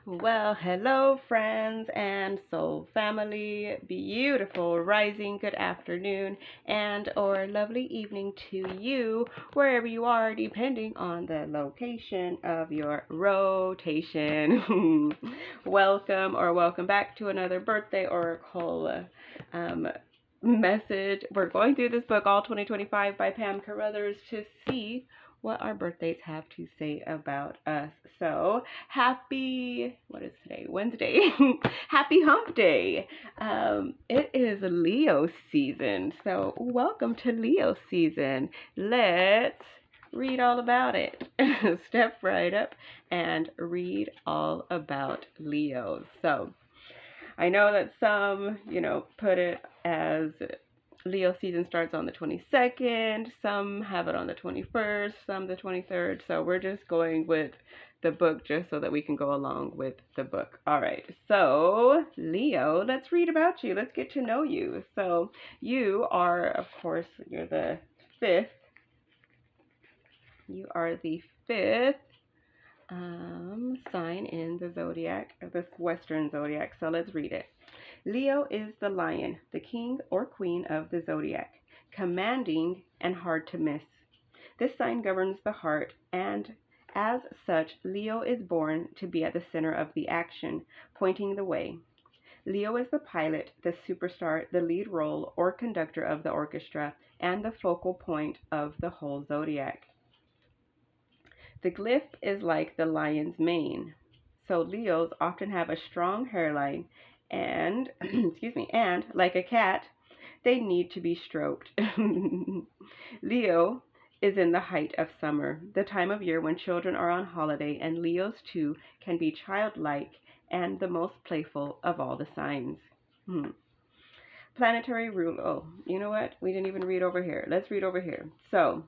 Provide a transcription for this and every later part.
Well, hello, friends and soul family. Beautiful rising, good afternoon, and or lovely evening to you, wherever you are, depending on the location of your rotation. Welcome back to another birthday oracle um, message. We're going through this book, All 2025 by Pam Carruthers, to see what our birthdays have to say about us. So, what is today? Wednesday. Happy hump day. It is Leo season. So, welcome to Leo season. Let's read all about it. Step right up and read all about Leo. So, I know that some, put it as Leo season starts on the 22nd. Some have it on the 21st, some the 23rd. So we're just going with the book just so that we can go along with the book. All right. So, Leo, let's read about you. Let's get to know you. So, you are, of course, you're the fifth. You are the fifth sign in the zodiac, this Western zodiac. So let's read it. Leo is the lion, the king or queen of the zodiac, commanding and hard to miss. This sign governs the heart, and as such, Leo is born to be at the center of the action, pointing the way. Leo is the pilot, the superstar, the lead role or conductor of the orchestra, and the focal point of the whole zodiac. The glyph is like the lion's mane. So Leos often have a strong hairline and and like a cat, they need to be stroked. Leo is in the height of summer, the time of year when children are on holiday, and Leos too can be childlike and the most playful of all the signs. Planetary rule. Oh, you know what? We didn't even read over here. Let's read over here. So,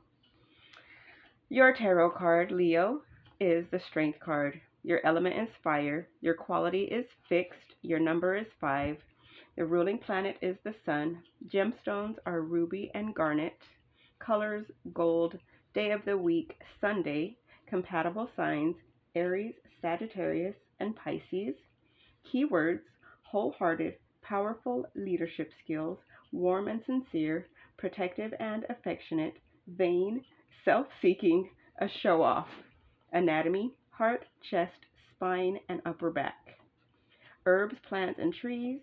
your tarot card, Leo, is the strength card. Your element is fire. Your quality is fixed. Your number is 5. The ruling planet is the sun. Gemstones are ruby and garnet. Colors, gold. Day of the week, Sunday. Compatible signs, Aries, Sagittarius, and Pisces. Keywords, wholehearted, powerful leadership skills, warm and sincere, protective and affectionate, vain, self-seeking, a show-off. Anatomy, heart, chest, spine, and upper back. Herbs, plants, and trees,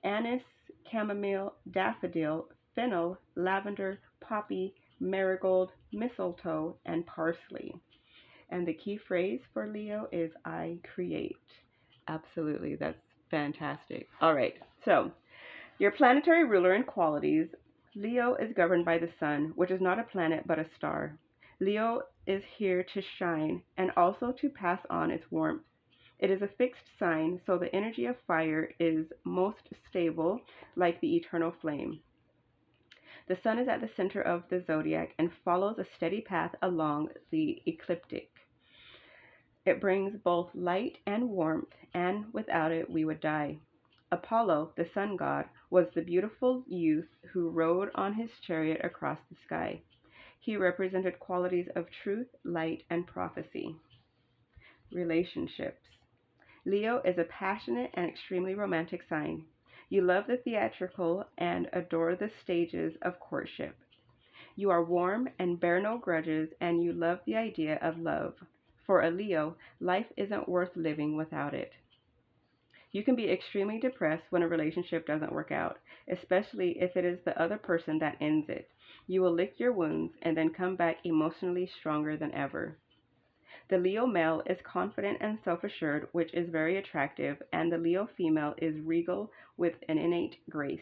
anise, chamomile, daffodil, fennel, lavender, poppy, marigold, mistletoe, and parsley. And the key phrase for Leo is I create. Absolutely, that's fantastic. All right, so your planetary ruler and qualities. Leo is governed by the sun, which is not a planet but a star. Leo is here to shine and also to pass on its warmth. It is a fixed sign, so the energy of fire is most stable, like the eternal flame. The sun is at the center of the zodiac and follows a steady path along the ecliptic. It brings both light and warmth, and without it we would die. Apollo, the sun god, was the beautiful youth who rode on his chariot across the sky. He represented qualities of truth, light, and prophecy. Relationships. Leo is a passionate and extremely romantic sign. You love the theatrical and adore the stages of courtship. You are warm and bear no grudges, and you love the idea of love. For a Leo, life isn't worth living without it. You can be extremely depressed when a relationship doesn't work out, especially if it is the other person that ends it. You will lick your wounds and then come back emotionally stronger than ever. The Leo male is confident and self-assured, which is very attractive, and the Leo female is regal with an innate grace.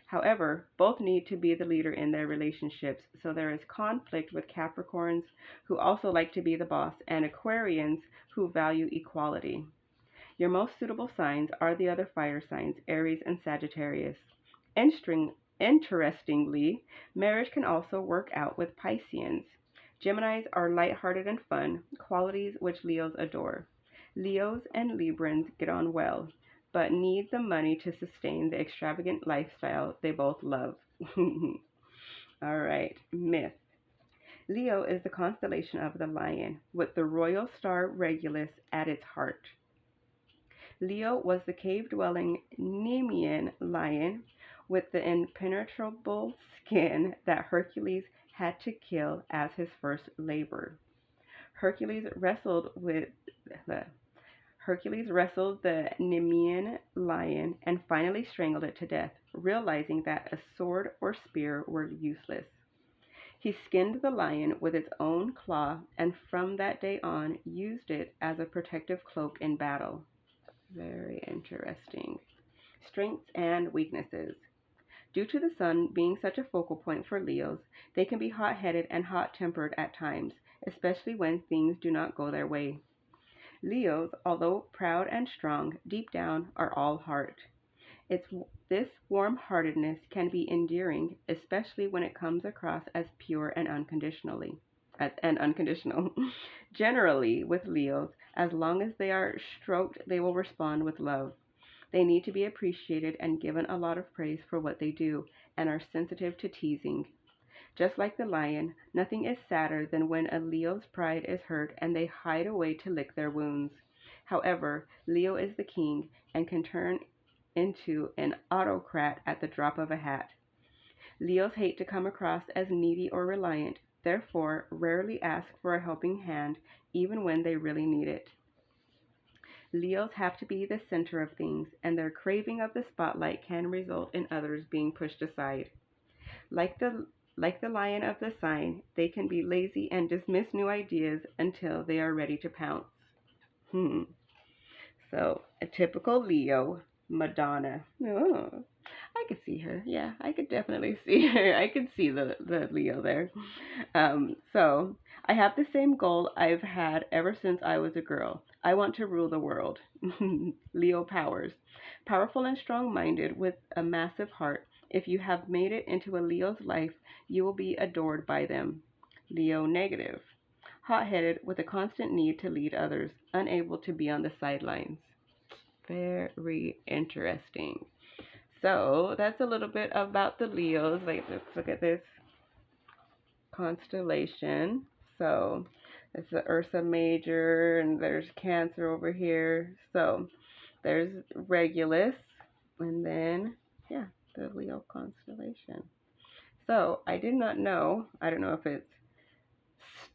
However, both need to be the leader in their relationships, so there is conflict with Capricorns, who also like to be the boss, and Aquarians, who value equality. Your most suitable signs are the other fire signs, Aries and Sagittarius. Interestingly, marriage can also work out with Pisceans. Geminis are lighthearted and fun, qualities which Leos adore. Leos and Librans get on well, but need the money to sustain the extravagant lifestyle they both love. All right, myth. Leo is the constellation of the lion, with the royal star Regulus at its heart. Leo was the cave-dwelling Nemean lion with the impenetrable skin that Hercules had to kill as his first labor. Hercules wrestled with the Hercules wrestled the Nemean lion and finally strangled it to death, realizing that a sword or spear were useless. He skinned the lion with its own claw and from that day on used it as a protective cloak in battle. Very interesting. Strengths and weaknesses. Due to the sun being such a focal point for Leos, they can be hot-headed and hot-tempered at times, especially when things do not go their way. Leos, although proud and strong, deep down are all heart. This warm-heartedness can be endearing, especially when it comes across as pure and unconditional. Generally, with Leos, as long as they are stroked, they will respond with love. They need to be appreciated and given a lot of praise for what they do, and are sensitive to teasing. Just like the lion, nothing is sadder than when a Leo's pride is hurt and they hide away to lick their wounds. However, Leo is the king and can turn into an autocrat at the drop of a hat. Leos hate to come across as needy or reliant, therefore rarely ask for a helping hand even when they really need it. Leos have to be the center of things, and their craving of the spotlight can result in others being pushed aside. Like the lion of the sign, they can be lazy and dismiss new ideas until they are ready to pounce. So, a typical Leo, Madonna. Oh, I could see her. Yeah, I could definitely see her. I could see the Leo there. So, I have the same goal I've had ever since I was a girl. I want to rule the world. Leo powers. Powerful and strong-minded with a massive heart. If you have made it into a Leo's life, you will be adored by them. Leo negative. Hot-headed with a constant need to lead others, unable to be on the sidelines. Very interesting. So that's a little bit about the Leos. Like, let's look at this constellation. So it's the Ursa Major, and there's Cancer over here. So there's Regulus, and then, yeah, the Leo constellation. So I did not know, I don't know if it's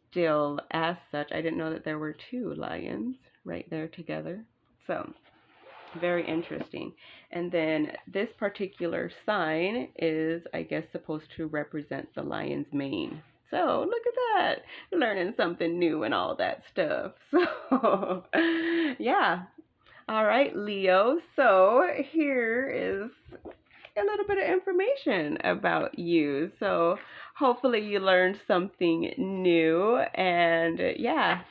still as such, I didn't know that there were two lions right there together. So very interesting. And then this particular sign is, I guess, supposed to represent the lion's mane. So look at that, learning something new and all that stuff. So yeah. All right, Leo. So here is a little bit of information about you. So hopefully you learned something new, and yeah.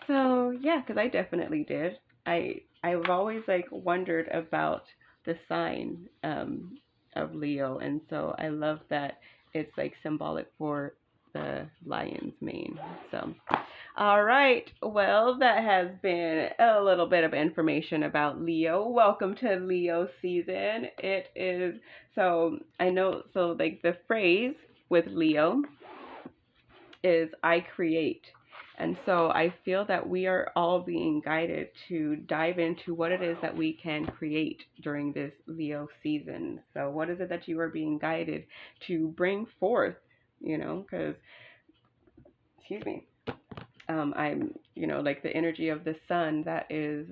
So yeah, because I definitely did. I've always like wondered about the sign of Leo, and so I love that it's like symbolic for the lion's mane. So all right, well, that has been a little bit of information about Leo. Welcome to Leo season. It is, so I know, so like the phrase with Leo is I create. And so I feel that we are all being guided to dive into what it is that we can create during this Leo season. So what is it that you are being guided to bring forth, because, excuse me, I'm, like the energy of the sun that is,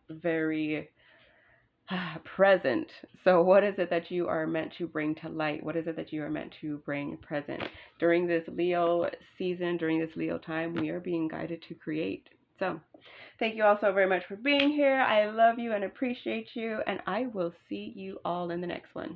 very present. So what is it that you are meant to bring to light? What is it that you are meant to bring present? During this Leo season, during this Leo time, we are being guided to create. So thank you all so very much for being here. I love you and appreciate you, and I will see you all in the next one.